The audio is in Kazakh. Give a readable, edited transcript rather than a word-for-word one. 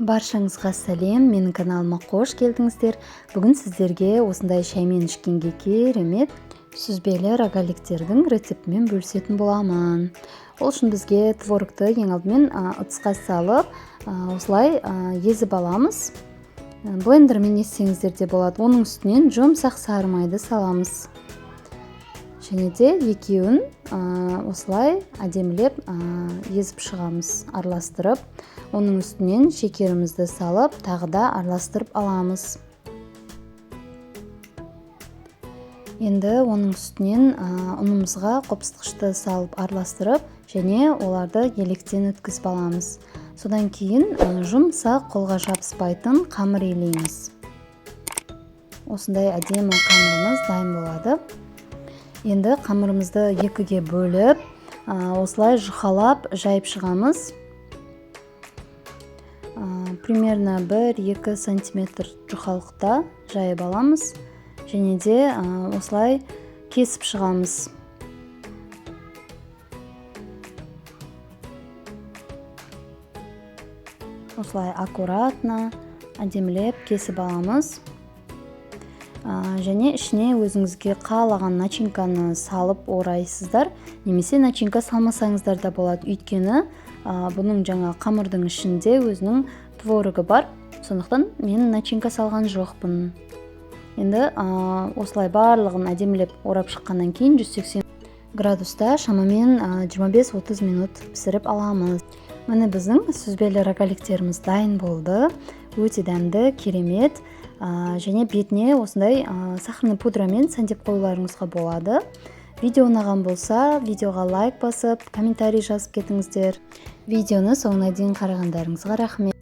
Баршаңызға сәлем, менің каналыма қош келдіңіздер. Бүгін сіздерге осындай шаймен ішкенге керемет сүзбелі рогаликтердің рецептімен бөлісетін боламын. Ол үшін бізге творогты ең алдымен ыдысқа салып, осылай езіп аламыз. Блендермен езсеңіздер де болады. Оның үстінен жұмсақ сары майды саламыз. Және де екеуін осылай әдемілеп езіп шығамыз, араластырып. Оның үстінен шекерімізді салып, тағы да араластырып аламыз. Енді оның үстінен ұнымызға қопсытқышты салып араластырып, және оларды електен өткізіп аламыз. Содан кейін жұмсақ, қолға жабыспайтын қамыр илейміз. Осындай әдемі қамырымыз дайын болады. Енді қамырымызды екіге бөліп, осылай жұқалап жайып шығамыз. Примерно 1-2 сантиметр жұқалықта жайып аламыз. Және де осылай кесіп шығамыз. Осылай аккуратно, әдемілеп кесіп аламыз. Және ішіне өзіңізге қалаған начинканы салып орайсыздар. Немесе начинка салмасаңыздар да болады. Өйткені бұның жаңа қамырдың ішінде өзінің творогы бар. Сондықтан мен начинка салған жоқпын. Енді осылай барлығын әдемілеп орап шыққаннан кейін 180 градуста шамамен 25-30 минут пісіріп аламыз. Міне біздің сүзбелі рогаликтеріміз дайын болды. Өте дәмді, керемет. Және бетіне осындай сахарный пудрамен сәндеп қоюларыңызға болады. Видео ұнаған болса, видеоға лайк басып, комментарий жазып кетіңіздер. Видеоны соңына дейін қарағандарыңызға рахмет.